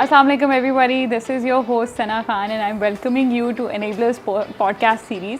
Assalamu alaikum everybody, this is your host Sana Khan and I'm welcoming you to Enablers podcast series.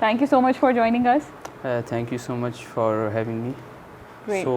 Thank you so much for joining us. Thank you so much for having me. Great. So,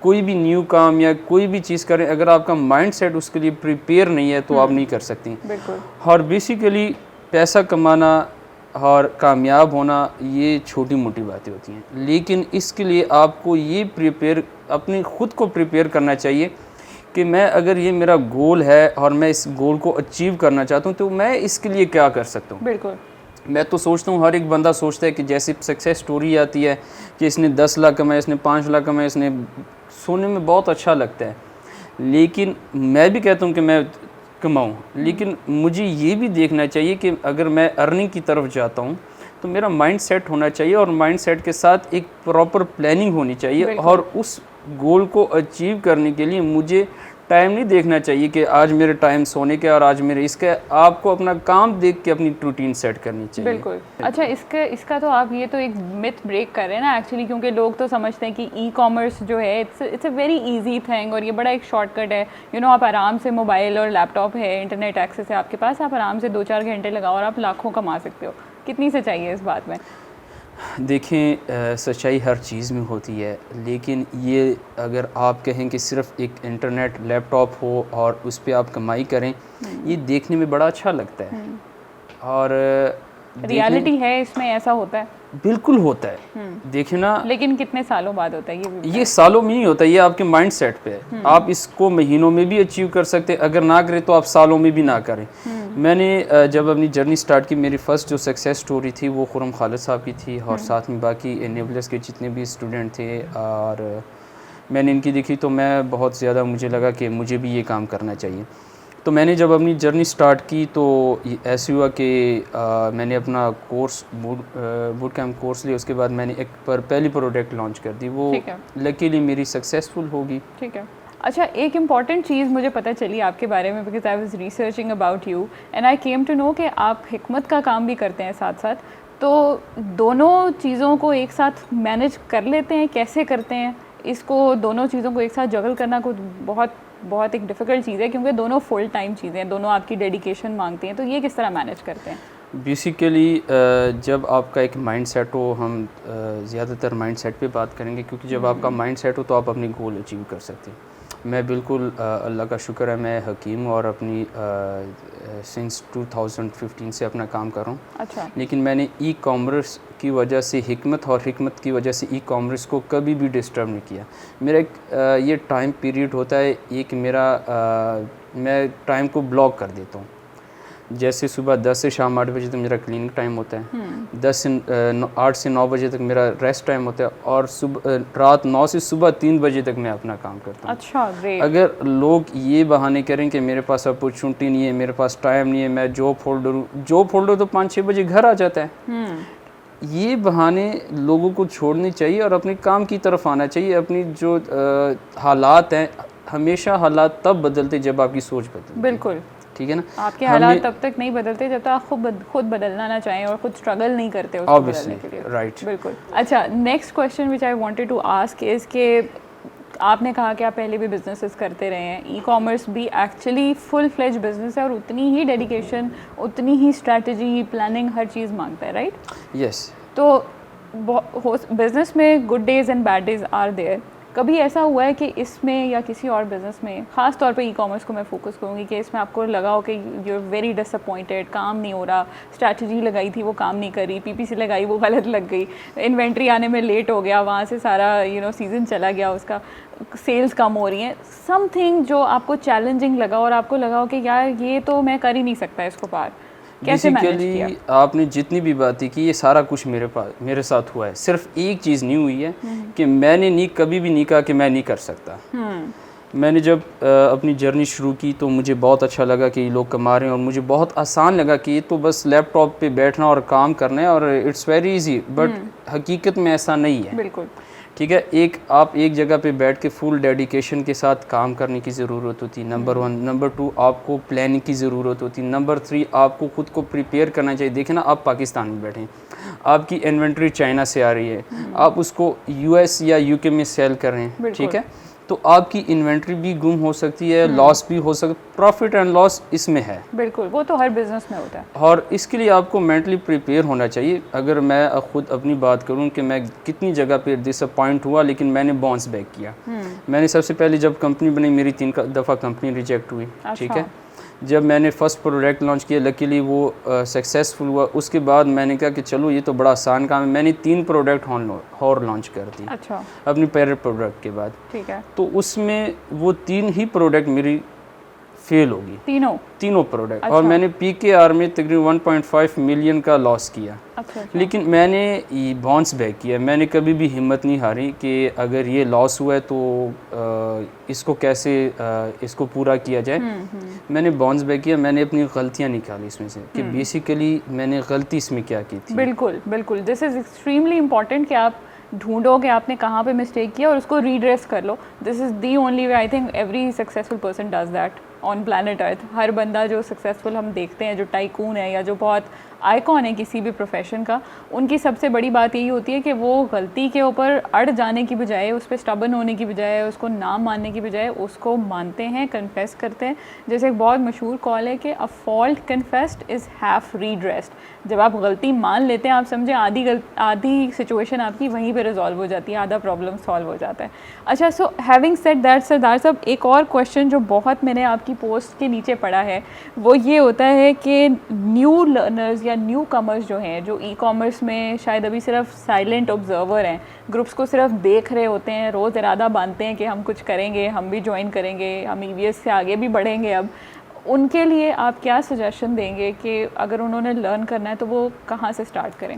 کوئی بھی new کام یا کوئی بھی چیز کریں, اگر آپ کا مائنڈ سیٹ اس کے لیے پریپیئر نہیں ہے تو آپ نہیں کر سکتی. بالکل. اور بیسیکلی پیسہ کمانا اور کامیاب ہونا یہ چھوٹی موٹی باتیں ہوتی ہیں, لیکن اس کے لیے آپ کو یہ اپنی خود کو پریپیئر کرنا چاہیے کہ میں اگر یہ میرا گول ہے اور میں اس گول کو اچیو کرنا چاہتا ہوں تو میں اس کے لیے کیا کر سکتا ہوں. بالکل. میں تو سوچتا ہوں, ہر ایک بندہ سوچتا ہے کہ جیسے سکسیس سٹوری آتی ہے کہ اس نے 10 لاکھ کمائے, اس نے 5 لاکھ کمائے, اس نے سونے میں بہت اچھا لگتا ہے, لیکن میں بھی کہتا ہوں کہ میں کماؤں, لیکن مجھے یہ بھی دیکھنا چاہیے کہ اگر میں ارننگ کی طرف جاتا ہوں تو میرا مائنڈ سیٹ ہونا چاہیے, اور مائنڈ سیٹ کے ساتھ ایک پراپر پلاننگ ہونی چاہیے, اور اس گول کو اچیو کرنے کے لیے مجھے ٹائم نہیں دیکھنا چاہیے کہ آج میرے ٹائم سونے کے اور آج میرے اس کے. آپ کو اپنا کام دیکھ کے اپنی روٹین سیٹ کرنی چاہیے. بالکل. اچھا, اس کا تو آپ یہ تو ایک متھ بریک کر رہے ہیں نا ایکچولی, کیونکہ لوگ تو سمجھتے ہیں کہ ای کامرس جو ہے it's a very easy thing, اور یہ بڑا ایک شارٹ کٹ ہے. آپ آرام سے موبائل اور لیپ ٹاپ ہے, انٹرنیٹ ایکسیس ہے آپ کے پاس, آپ آرام سے 2-4 گھنٹے لگاؤ اور آپ لاکھوں کما سکتے ہو. کتنی سچائی ہے اس بات میں؟ دیکھیں, سچائی ہر چیز میں ہوتی ہے, لیکن یہ اگر آپ کہیں کہ صرف ایک انٹرنیٹ لیپ ٹاپ ہو اور اس پہ آپ کمائی کریں, یہ دیکھنے میں بڑا اچھا لگتا ہے, اور ریالٹی ہے اس میں ایسا ہوتا ہے؟ بالکل ہوتا ہے. دیکھیں نا, لیکن کتنے سالوں بعد ہوتا ہے یہ سالوں میں نہیں ہوتا, یہ آپ کے مائنڈ سیٹ پہ ہے. آپ اس کو مہینوں میں بھی اچیو کر سکتے, اگر نہ کریں تو آپ سالوں میں بھی نہ کریں. میں نے جب اپنی جرنی سٹارٹ کی, میری فرسٹ جو سکسیس سٹوری تھی وہ خرم خالد صاحب کی تھی, اور ساتھ میں باقی انیبلرز کے جتنے بھی اسٹوڈنٹ تھے, اور میں نے ان کی دیکھی تو میں بہت زیادہ مجھے لگا کہ مجھے بھی یہ کام کرنا چاہیے. تو میں نے جب اپنی جرنی سٹارٹ کی تو ایسے ہوا کہ میں نے اپنا کورس بوٹ کیمپ کورس لیا, اس کے بعد میں نے ایک پہلی پروڈکٹ لانچ کر دی, وہ لکیلی میری سکسیسفل ہوگی. ٹھیک ہے. اچھا, ایک امپورٹنٹ چیز مجھے پتہ چلی آپ کے بارے میں, because I was researching about you and I came to know کہ آپ حکمت کا کام بھی کرتے ہیں ساتھ ساتھ. تو دونوں چیزوں کو ایک ساتھ مینیج کر لیتے ہیں, کیسے کرتے ہیں اس کو؟ دونوں چیزوں کو ایک ساتھ جگل کرنا کو بہت ایک ڈیفیکلٹ چیز ہے, کیونکہ دونوں فل ٹائم چیزیں ہیں, دونوں آپ کی ڈیڈیکیشن مانگتے ہیں. تو یہ کس طرح مینیج کرتے ہیں؟ بیسیکلی جب آپ کا ایک مائنڈ سیٹ ہو, ہم زیادہ تر مائنڈ سیٹ پہ بات کریں گے, کیونکہ جب آپ کا مائنڈ سیٹ ہو تو آپ اپنی گول اچیو کر سکتے ہیں. میں بالکل اللہ کا شکر ہے, میں حکیم ہوں اور اپنی سنس 2015 سے اپنا کام کر رہا ہوں. اچھا. لیکن میں نے ای کامرس کی وجہ سے حکمت کی وجہ سے ای کامرس کو کبھی بھی ڈسٹرب نہیں کیا. میرا ایک یہ ٹائم پیریڈ ہوتا ہے, ایک میں ٹائم کو بلاک کر دیتا ہوں. جیسے صبح 10 سے شام 8 بجے تک میرا کلینک ٹائم ہوتا ہے, 8 سے 9 بجے تک میرا ریسٹ ٹائم ہوتا ہے, اور رات 9 سے صبح 3 بجے تک میں اپنا کام کرتا ہوں. اچھا, گریٹ. اگر لوگ یہ بہانے کریں کہ میرے پاس اپورچونٹی نہیں ہے, میرے پاس ٹائم نہیں ہے, میں جاب ہولڈر ہوں, جاب ہولڈر تو 5-6 بجے گھر آ جاتا ہے, یہ بہانے لوگوں کو چھوڑنے چاہیے اور اپنے کام کی طرف آنا چاہیے. اپنی جو حالات ہیں, ہمیشہ حالات تب بدلتے جب آپ کی سوچ بدلتی. بالکل. ٹھیک ہے نا, آپ کے حالات تب تک نہیں بدلتے جب تک آپ خود بدلنا نہ چاہیں اور خود اسٹرگل نہیں کرتے اس کو بدلنے کے لیے. رائٹ. بالکل. اچھا, next question which I wanted to ask is کہ آپ نے کہا کہ آپ پہلے بھی بزنسز کرتے رہے ہیں. ای کامرس بھی ایکچولی فل فلیج بزنس ہے, اور اتنی ہی ڈیڈیکیشن, اتنی ہی اسٹریٹجی, پلاننگ, ہر چیز مانگتا ہے, رائٹ؟ یس. تو بزنس میں good days and bad days are there. کبھی ایسا ہوا ہے کہ اس میں یا کسی اور بزنس میں, خاص طور پہ ای کامرس کو میں فوکس کروں گی, کہ اس میں آپ کو لگا ہو کہ you are very disappointed, کام نہیں ہو رہا, اسٹریٹجی لگائی تھی وہ کام نہیں کری, پی پی سی لگائی وہ غلط لگ گئی, انوینٹری آنے میں لیٹ ہو گیا, وہاں سے سارا سیزن چلا گیا, اس کا سیلز کم ہو رہی ہیں, سم تھنگ جو آپ کو چیلنجنگ لگا اور آپ کو لگا ہو کہ یار یہ تو میں کر ہی نہیں سکتا اس کو پار, کیسے مینیج کیا؟ آپ نے جتنی بھی باتیں کی, یہ سارا کچھ میرے ساتھ ہوا ہے. صرف ایک چیز نہیں ہوئی ہے کہ میں نے کبھی بھی نہیں کہا کہ میں نہیں کر سکتا. میں نے جب اپنی جرنی شروع کی تو مجھے بہت اچھا لگا کہ یہ لوگ کما رہے ہیں, اور مجھے بہت آسان لگا کہ یہ تو بس لیپ ٹاپ پہ بیٹھنا اور کام کرنا ہے, اور اٹس ویری ایزی. بٹ حقیقت میں ایسا نہیں ہے. بالکل. ٹھیک ہے, آپ ایک جگہ پہ بیٹھ کے فل ڈیڈیکیشن کے ساتھ کام کرنے کی ضرورت ہوتی, نمبر 1. نمبر 2, آپ کو پلاننگ کی ضرورت ہوتی. نمبر 3, آپ کو خود کو پریپیئر کرنا چاہیے. دیکھیں نا, آپ پاکستان میں بیٹھے ہیں, آپ کی انوینٹری چائنا سے آ رہی ہے, آپ اس کو US یا UK میں سیل کر رہے ہیں. ٹھیک ہے, تو آپ کی انوینٹری بھی گم ہو سکتی ہے, لاس بھی ہو سکتا, پروفٹ اینڈ لاس اس میں ہے. بالکل, وہ تو ہر بزنس میں ہوتا ہے. اور اس کے لیے آپ کو مینٹلی پریپیئر ہونا چاہیے. اگر میں خود اپنی بات کروں کہ میں کتنی جگہ پہ ڈس اپوائنٹ ہوا, لیکن میں نے باؤنس بیک کیا. میں نے سب سے پہلے جب کمپنی بنی, میری 3 دفعہ کمپنی ریجیکٹ ہوئی, ٹھیک ہے. جب میں نے فرسٹ پروڈکٹ لانچ کیا, لکیلی وہ سکسیزفل ہوا. اس کے بعد میں نے کہا کہ چلو یہ تو بڑا آسان کام ہے. میں نے 3 پروڈکٹ اور لانچ کر دی اپنی پہلے پروڈکٹ کے بعد. ٹھیک ہے. تو اس میں وہ 3 ہی پروڈکٹ میری فیل ہوگی, تینوں پروڈکٹ. اور میں نے پی کے آر میں تقریباً 1.5 ملین کا لاس کیا. لیکن میں نے باؤنس بیک کیا. میں نے کبھی بھی ہمت نہیں ہاری کہ اگر یہ لاس ہوا ہے تو اس کو کیسے اس کو پورا کیا جائے. میں نے باؤنس بیک کیا. میں نے اپنی غلطیاں نکالی اس میں سے کہ بیسیکلی میں نے غلطی اس میں کیا کی تھی. بالکل بالکل, دس از ایکسٹریملی امپورٹنٹ کہ آپ ڈھونڈو کہ آپ نے کہاں پہ مسٹیک کیا اور اس کو ریڈریس کر لو. This is the only way. I think every successful person does that on planet Earth. ہر بندہ جو سکسیزفل ہم دیکھتے ہیں, جو ٹائکون ہے یا جو بہت آئیکن ہے کسی بھی پروفیشن کا, ان کی سب سے بڑی بات یہی ہوتی ہے کہ وہ غلطی کے اوپر اڑ جانے کی بجائے, اس پہ اسٹبن ہونے کی بجائے, اس کو نہ ماننے کی بجائے اس کو مانتے ہیں, کنفیس کرتے ہیں. جیسے ایک بہت مشہور کال ہے کہ اے فالٹ کنفیسڈ از ہیف ریڈریسڈ. جب آپ غلطی مان لیتے ہیں, آپ سمجھیں آدھی سچویشن آپ کی وہیں پہ ریزالو ہو جاتی ہے, آدھا پرابلم سالو ہو جاتا ہے. اچھا, سو ہیونگ سیڈ دیٹ, سردار صاحب ایک اور کویشچن جو بہت میں نے آپ کی پوسٹ کے نیچے پڑھا ہے وہ یہ ہوتا ہے کہ نیو لرنرز یا نیو کمرز جو ہیں, جو ای کامرس میں شاید ابھی صرف سائلنٹ آبزرور ہیں, گروپس کو صرف دیکھ رہے ہوتے ہیں, روز ارادہ باندھتے ہیں کہ ہم کچھ کریں گے, ہم بھی جوائن کریں گے, ہم ای وی ایس سے آگے بھی بڑھیں گے. اب ان کے لیے آپ کیا سجیشن دیں گے کہ اگر انہوں نے لرن کرنا ہے تو وہ کہاں سے اسٹارٹ کریں؟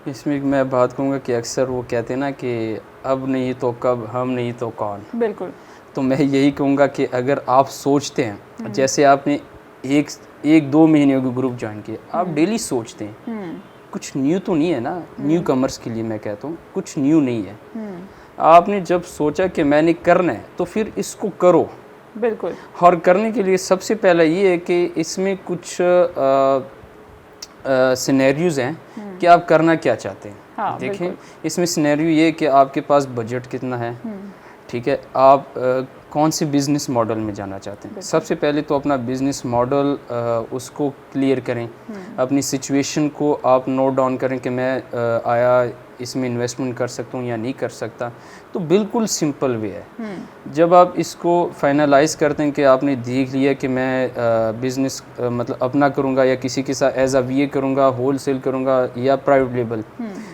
اس میں میں بات کروں گا کہ اکثر وہ کہتے ہیں نا کہ اب نہیں تو کب, ہم نہیں تو کون. بالکل. تو میں یہی کہوں گا کہ اگر آپ سوچتے ہیں, جیسے آپ نے 1-2 مہینے کا گروپ جوائن کیا, آپ ڈیلی سوچتے ہیں, کچھ نیو تو نہیں ہے نا. نیو کمرس کے لیے میں کہتا ہوں کچھ نیو نہیں ہے. آپ نے جب سوچا کہ میں نے کرنا ہے تو پھر اس کو کرو. بالکل. اور کرنے کے لیے سب سے پہلا یہ ہے کہ اس میں کچھ سینیریوز ہیں کہ آپ کرنا کیا چاہتے ہیں. دیکھیں, اس میں سینیریو یہ ہے کہ آپ کے پاس بجٹ کتنا ہے, ٹھیک ہے, آپ کون سے بزنس ماڈل میں جانا چاہتے ہیں. سب سے پہلے تو اپنا بزنس ماڈل اس کو کلیئر کریں. اپنی سچویشن کو آپ نوٹ ڈاؤن کریں کہ میں آیا اس میں انویسٹمنٹ کر سکتا ہوں یا نہیں کر سکتا. تو بالکل سمپل وے ہے. جب آپ اس کو فائنلائز کرتے ہیں کہ آپ نے دیکھ لیا کہ میں بزنس مطلب اپنا کروں گا یا کسی کے ساتھ ایز اے وی اے کروں گا, ہول سیل کروں گا یا پرائیویٹ لیبل,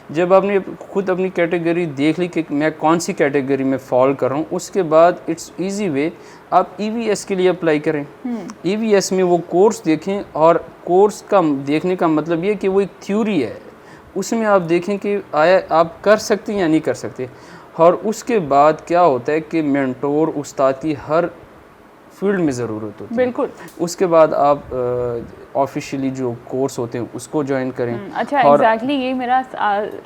جب آپ نے خود اپنی کیٹیگری دیکھ لی کہ میں کون سی کیٹیگری میں فال کر رہا ہوں, اس کے بعد اٹس ایزی وے آپ ای وی ایس کے لیے اپلائی کریں. ای وی ایس میں وہ کورس دیکھیں, اور کورس کا دیکھنے کا مطلب یہ کہ وہ ایک تھیوری ہے, اس میں آپ دیکھیں کہ آیا آپ کر سکتے ہیں یا نہیں کر سکتے. اور اس کے بعد کیا ہوتا ہے کہ مینٹور, استاد کی ہر فیلڈ میں ضرورت ہوتی ہے. بالکل. اس کے بعد آپ آفیشیلی جو کورس ہوتے ہیں اس کو جوائن کریں. اچھا, ایگزیکٹلی یہ میرا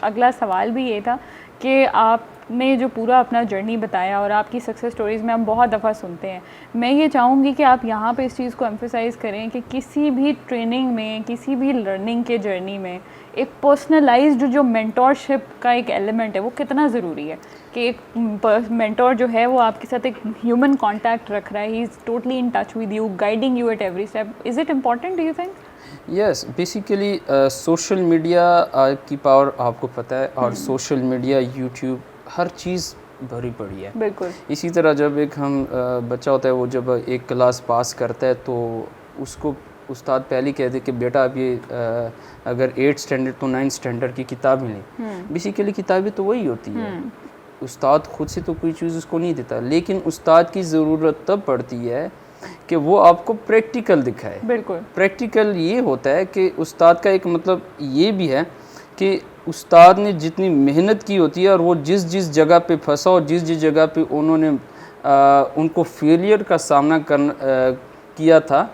اگلا سوال بھی یہ تھا کہ آپ نے جو پورا اپنا جرنی بتایا اور آپ کی سکسیس سٹوریز میں ہم بہت دفعہ سنتے ہیں, میں یہ چاہوں گی کہ آپ یہاں پہ اس چیز کو ایمفیسائز کریں کہ کسی بھی ٹریننگ میں, کسی بھی لرننگ کے جرنی میں ایک پرسنلائزڈ جو مینٹورشپ کا ایک ایلیمنٹ ہے وہ کتنا ضروری ہے. کہ ایک مینٹور جو ہے وہ آپ کے ساتھ ایک ہیومن کانٹیکٹ رکھ رہا ہے, he is totally in touch with you, guiding you at every step. Is it important do you think? Yes, basically social media کی پاور آپ کو پتہ ہے, اور سوشل میڈیا, یوٹیوب, ہر چیز بھری پڑی ہے. بالکل. اسی طرح جب ایک ہم بچہ ہوتا ہے, وہ جب ایک کلاس پاس کرتا ہے تو اس کو استاد پہلے کہتے کہ بیٹا اب یہ اگر 8 اسٹینڈرڈ تو 9 اسٹینڈرڈ کی کتابیں لیں. بیسیکلی کتابیں تو وہی ہوتی ہے, استاد خود سے تو کوئی چیز اس کو نہیں دیتا, لیکن استاد کی ضرورت تب پڑتی ہے کہ وہ آپ کو پریکٹیکل دکھائے. بالکل. پریکٹیکل یہ ہوتا ہے کہ استاد کا ایک مطلب یہ بھی ہے کہ استاد نے جتنی محنت کی ہوتی ہے, اور وہ جس جگہ پہ پھنسا اور جس جگہ پہ انہوں نے ان کو فیلئر کا سامنا کیا تھا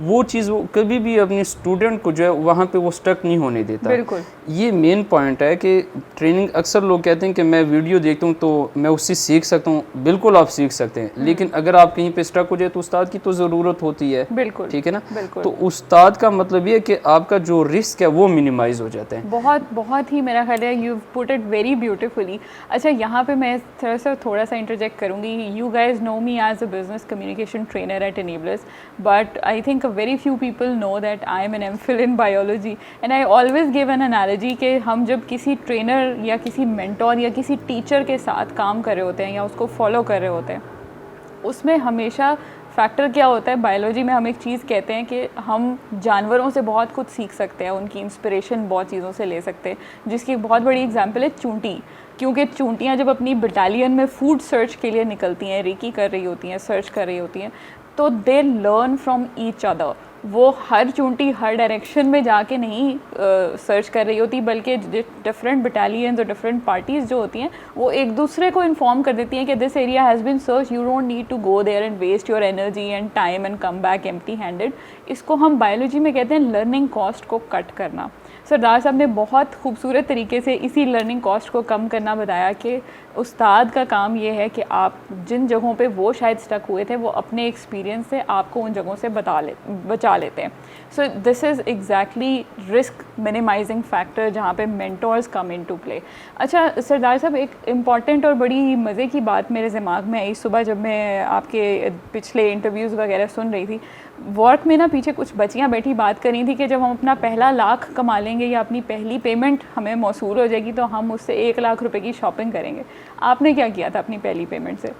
وہ چیز وہ کبھی بھی اپنے اسٹوڈنٹ کو جو ہے وہاں پہ وہ اسٹک نہیں ہونے دیتا. بالکل یہ مین پوائنٹ ہے کہ ٹریننگ اکثر لوگ کہتے ہیں کہ میں ویڈیو دیکھتا ہوں تو میں اس سے سیکھ سکتا ہوں. بالکل آپ سیکھ سکتے ہیں, لیکن اگر آپ کہیں پہ اسٹک ہو جائے تو استاد کی تو ضرورت ہوتی ہے. بالکل ٹھیک ہے نا. بالکل. تو استاد کا مطلب یہ کہ آپ کا جو رسک ہے وہ منیمائز ہو جاتا ہے. بہت ہی میرا خیال ہے you put it very beautifully. اچھا یہاں پہ میں تھوڑا سا انٹرجیکٹ کروں گی. You guys know me as a business communication trainer at Enablers, but I think very few people know that I am an M phil in biology, and I always give an analogy کہ ہم جب کسی trainer یا کسی mentor یا کسی teacher کے ساتھ کام کر رہے ہوتے ہیں یا اس کو فالو کر رہے ہوتے ہیں, اس میں ہمیشہ فیکٹر کیا ہوتا ہے, بایولوجی میں ہم ایک چیز کہتے ہیں کہ ہم جانوروں سے بہت کچھ سیکھ سکتے ہیں, ان کی انسپریشن بہت چیزوں سے لے سکتے ہیں, جس کی ایک بہت بڑی اگزامپل ہے چونٹی. کیونکہ چونٹیاں جب اپنی بٹالین میں فوڈ سرچ کے لیے نکلتی ہیں, ریکی کر رہی ہوتی ہیں, سرچ کر رہی ہوتی ہیں, تو they learn from each other. وہ ہر چونٹی ہر ڈائریکشن میں جا کے نہیں سرچ کر رہی ہوتی, بلکہ ڈفرینٹ بٹالینز اور ڈفرینٹ پارٹیز جو ہوتی ہیں وہ ایک دوسرے کو انفارم کر دیتی ہیں کہ this area has been search, you don't need to go there and waste your energy and time and come back empty handed. اس کو ہم بایولوجی میں کہتے ہیں لرننگ کاسٹ کو کٹ کرنا. سردار صاحب نے بہت خوبصورت طریقے سے اسی لرننگ کاسٹ کو کم کرنا بتایا کہ استاد کا کام یہ ہے کہ آپ جن جگہوں پہ وہ شاید اسٹک ہوئے تھے وہ اپنے ایکسپیرینس سے آپ کو ان جگہوں سے بچا لیتے ہیں. سو دس is exactly risk minimising factor جہاں پہ mentors come in to play. اچھا سردار صاحب, ایک امپورٹنٹ اور بڑی مزے کی بات میرے دماغ میں آئی صبح جب میں آپ کے پچھلے انٹرویوز وغیرہ سن رہی تھی. ورک میں نا پیچھے کچھ بچیاں بیٹھی بات کر رہی تھی کہ جب ہم اپنا پہلا لاکھ کما لیں گے یا اپنی پہلی پیمنٹ ہمیں موصول ہو جائے گی تو ہم اس سے 1 لاکھ روپے کی شاپنگ کریں گے. آپ نے کیا کیا تھا اپنی پہلی پیمنٹ سے؟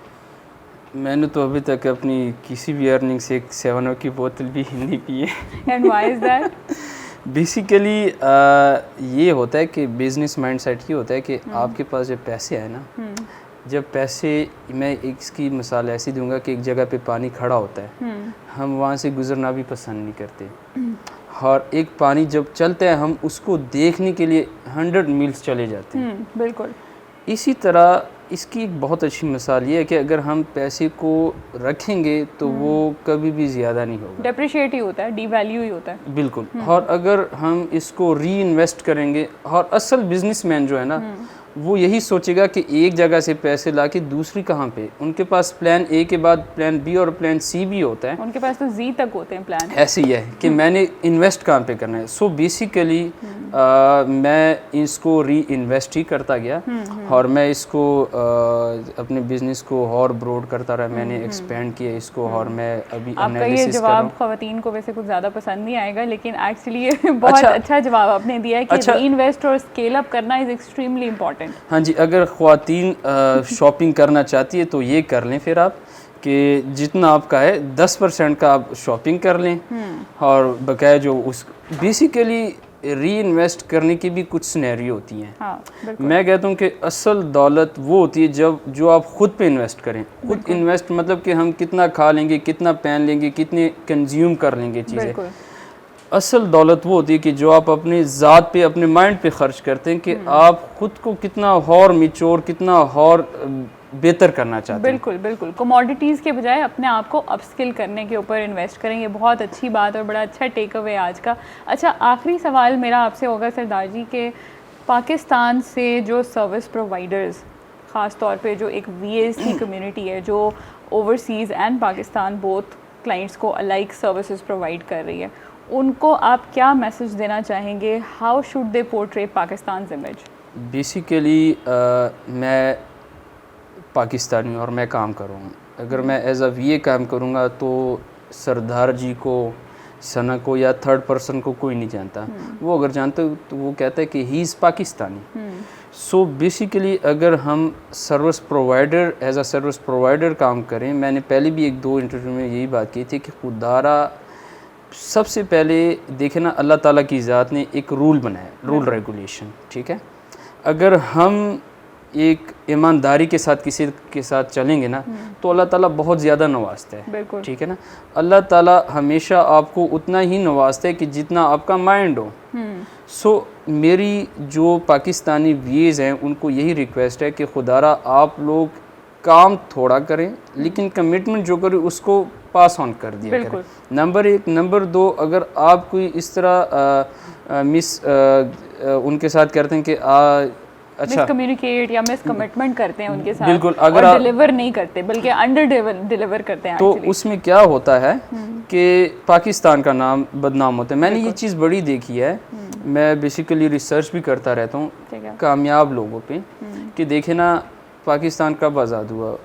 میں نے تو ابھی تک اپنی کسی بھی ارننگ سے ایک 7 کی بوتل بھی نہیں پی ہے. And why is that? Basically یہ ہوتا ہے کہ بزنس مائنڈ سیٹ یہ ہوتا ہے کہ آپ کے پاس جب پیسے آئے نا, جب پیسے, میں اس کی مثال ایسی دوں گا کہ ایک جگہ پہ پانی کھڑا ہوتا ہے, ہم وہاں سے گزرنا بھی پسند نہیں کرتے, اور ایک پانی جب چلتا ہے ہم اس کو دیکھنے کے لیے 100 میلز چلے جاتے ہیں. بالکل. اسی طرح اس کی ایک بہت اچھی مثال یہ ہے کہ اگر ہم پیسے کو رکھیں گے تو وہ کبھی بھی زیادہ نہیں ہوگا, ڈیپریشیٹ ہی ہوتا ہے, ڈی ویلیو ہی ہوتا ہے. بالکل. اور اگر ہم اس کو ری انویسٹ کریں گے, اور اصل بزنس مین جو ہے نا وہ یہی سوچے گا کہ ایک جگہ سے پیسے لا کے دوسری کہاں پہ, ان کے پاس پلان اے کے بعد پلان بی اور پلان سی بھی ہوتا ہے, ان کے پاس تو زی تک ہوتے ہیں پلان. ایسے ہی ہے کہ میں نے انویسٹ کہاں پہ کرنا ہے. سو بیسیکلی میں اس کو ری انویسٹ ہی کرتا گیا, اور میں اس کو اپنے بزنس کو اور براڈ کرتا رہا, میں نے ایکسپینڈ کیا اس کو, اور میں ابھی آپ کا یہ جواب خواتین کو ویسے کچھ زیادہ پسند نہیں آئے گا, لیکن ایکچولی بہت اچھا جواب آپ نے دیا ہے کہ ری انویسٹ اور اسکیل اپ کرنا از ایکسٹریملی امپورٹنٹ. ہاں جی, اگر خواتین شاپنگ کرنا چاہتی ہے تو یہ کر لیں پھر آپ کہ جتنا آپ کا ہے 10% کا آپ شاپنگ کر لیں, اور بقایا جو اس بیسیکلی ری انویسٹ کرنے کی بھی کچھ سینیریو ہوتی ہیں. میں کہتا ہوں کہ اصل دولت وہ ہوتی ہے جو آپ خود پہ انویسٹ کریں. خود انویسٹ مطلب کہ ہم کتنا کھا لیں گے, کتنا پہن لیں گے, کتنے کنزیوم کر لیں گے چیزیں. اصل دولت وہ ہوتی ہے کہ جو آپ اپنے ذات پہ, اپنے مائنڈ پہ خرچ کرتے ہیں, کہ آپ خود کو کتنا اور میچور, کتنا اور بہتر کرنا چاہتے ہیں. بالکل بالکل. کموڈیٹیز کے بجائے اپنے آپ کو اپ اسکل کرنے کے اوپر انویسٹ کریں. یہ بہت اچھی بات اور بڑا اچھا ٹیک اوے آج کا. اچھا آخری سوال میرا آپ سے ہوگا سردار جی کہ پاکستان سے جو سروس پرووائڈرز, خاص طور پہ جو ایک وی اے سی کمیونٹی ہے جو overseas and Pakistan both clients کو الائک سروسز پرووائڈ کر رہی ہے, ان کو آپ کیا میسج دینا چاہیں گے؟ How should they portray Pakistan's image? Basically میں پاکستانی اور میں کام کروں گا. اگر میں ایز اے وی اے کام کروں گا تو سردار جی کو, ثنا کو یا تھرڈ پرسن کو کوئی نہیں جانتا. وہ اگر جانتے تو وہ کہتا ہے کہ ہی از پاکستانی. سو بیسیکلی اگر ہم service provider as a service provider کام کریں, میں نے پہلے بھی 1-2 انٹرویو میں یہی بات کی تھی کہ خوددارا سب سے پہلے دیکھیں نا, اللہ تعالیٰ کی ذات نے ایک رول بنایا, رول ریگولیشن. ٹھیک ہے, اگر ہم ایک ایمانداری کے ساتھ کسی کے ساتھ چلیں گے نا تو اللہ تعالیٰ بہت زیادہ نوازتا ہے. ٹھیک ہے نا, اللہ تعالیٰ ہمیشہ آپ کو اتنا ہی نوازتا ہے کہ جتنا آپ کا مائنڈ ہو. سو میری جو پاکستانی ویز ہیں ان کو یہی ریکویسٹ ہے کہ خدارا آپ لوگ کام تھوڑا کریں, لیکن کمٹمنٹ جو کریں اس کو پاس آن کر دیا کریں. نمبر 1. نمبر 2, اگر آپ کوئی اس طرح ان کے ساتھ کرتے ہیں کہ اچھا مس کمیونیکیٹ یا مس کمٹمنٹ کرتے ہیں ان کے ساتھ, بالکل, اگر آپ ڈیلیور نہیں کرتے بلکہ انڈر ڈیلیور کرتے ہیں, تو اس میں کیا ہوتا ہے کہ پاکستان کا نام بدنام ہوتا ہے. میں نے یہ چیز بڑی دیکھی ہے, میں بیسیکلی ریسرچ بھی کرتا رہتا ہوں کامیاب لوگوں پہ, کہ دیکھیں نا پاکستان کب آزاد ہوا,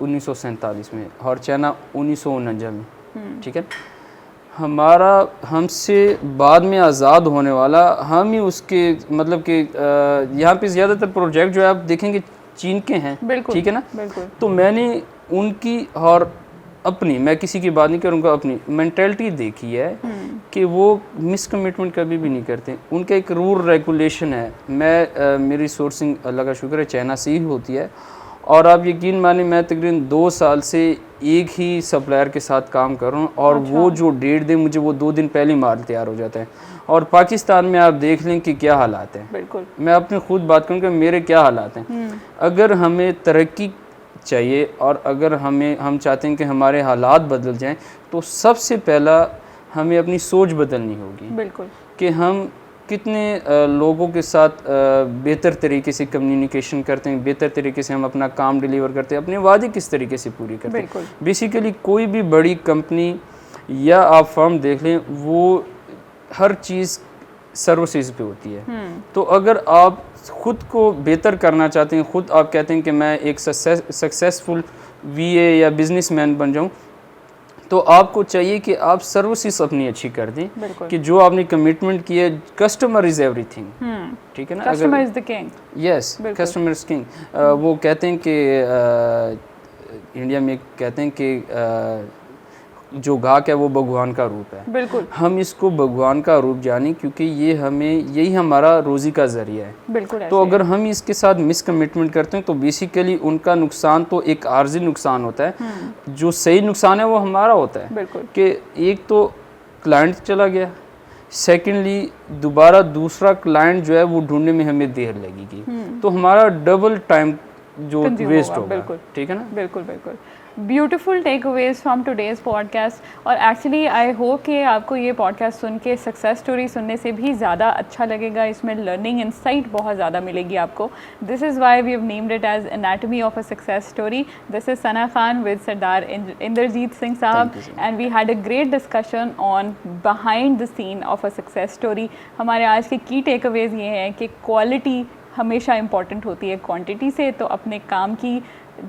1947 میں, اور چائنا 1949 میں, ٹھیک ہے. ہم سے بعد میں آزاد ہونے والا ہم ہی اس کے مطلب کہ یہاں پہ زیادہ تر پروجیکٹ جو ہے آپ دیکھیں گے چین کے ہیں, ٹھیک ہے نا. تو میں نے ان کی اور اپنی, میں کسی کی بات نہیں کروں گا, اپنی مینٹلٹی دیکھی ہے کہ وہ مس کمٹمنٹ کبھی بھی نہیں کرتے. ان کا ایک رول ریگولیشن ہے. میری سورسنگ اللہ کا شکر ہے چائنا سے ہی ہوتی ہے, اور آپ یقین مانیں میں تقریباً 2 سال سے ایک ہی سپلائر کے ساتھ کام کر رہا ہوں, اور وہ جو ڈیٹ دے مجھے وہ 2 دن پہلے مال تیار ہو جاتا ہے. اور پاکستان میں آپ دیکھ لیں کہ کیا حالات ہیں. بالکل, میں اپنی خود بات کروں کہ میرے کیا حالات ہیں. اگر ہمیں ترقی چاہیے اور اگر ہم چاہتے ہیں کہ ہمارے حالات بدل جائیں, تو سب سے پہلا ہمیں اپنی سوچ بدلنی ہوگی. بالکل, کہ ہم کتنے لوگوں کے ساتھ بہتر طریقے سے کمیونیکیشن کرتے ہیں, بہتر طریقے سے ہم اپنا کام ڈیلیور کرتے ہیں, اپنے وعدے کس طریقے سے پوری کرتے ہیں. بیسیکلی کوئی بھی بڑی کمپنی یا آپ فرم دیکھ لیں, وہ ہر چیز سروسز پہ ہوتی ہے. تو اگر آپ خود کو بہتر کرنا چاہتے ہیں, خود آپ کہتے ہیں کہ میں ایک سکسیسفل VA یا بزنس مین بن جاؤں, تو آپ کو چاہیے کہ آپ سروسز اپنی اچھی کر دیں, کہ جو آپ نے کمٹمنٹ کی ہے, کسٹمر از ایوری تھنگ, ٹھیک ہے نا. Customer is the king. Yes, customer is king. وہ کہتے ہیں کہ انڈیا میں کہتے ہیں کہ جو گاہک ہے وہ بھگوان کا روپ ہے. بالکل, ہم اس کو بھگوان کا روپ جانیں, کیونکہ یہی ہمارا روزی کا ذریعہ ہے. بالکل, تو اگر ہم اس کے ساتھ مس کمٹمنٹ کرتے ہیں تو بیسیکلی ان کا نقصان تو ایک عارضی نقصان ہوتا ہے, جو صحیح نقصان ہے وہ ہمارا ہوتا ہے. بالکل, کہ ایک تو کلائنٹ چلا گیا, سیکنڈلی دوبارہ دوسرا کلائنٹ جو ہے وہ ڈھونڈنے میں ہمیں دیر لگے گی, تو ہمارا ڈبل ٹائم جو ویسٹ ہوگا. ٹھیک ہے نا. بالکل بالکل. Beautiful takeaways from today's podcast. اور ایکچولی آئی ہوپ کہ آپ کو یہ پوڈ کاسٹ سن کے سکسیس اسٹوری سننے سے بھی زیادہ اچھا لگے گا. اس میں لرننگ انسائٹ بہت زیادہ ملے گی آپ کو. This is why we have named it as anatomy of a success story. This is Sana Khan with Sardar Inderjit Singh Sahab, and we had a great discussion on behind the scene of a success story. ہمارے آج کے کی ٹیک اویز یہ ہیں کہ کوالٹی ہمیشہ important ہوتی ہے کوانٹٹی سے, تو اپنے کام کی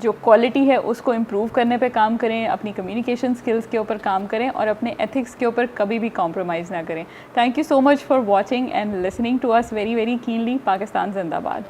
جو کوالٹی ہے اس کو امپروو کرنے پہ کام کریں, اپنی کمیونیکیشن سکلز کے اوپر کام کریں, اور اپنے ایتھکس کے اوپر کبھی بھی کمپرومائز نہ کریں. Thank you so much for watching and listening to us very very keenly. Pakistan زندہ باد.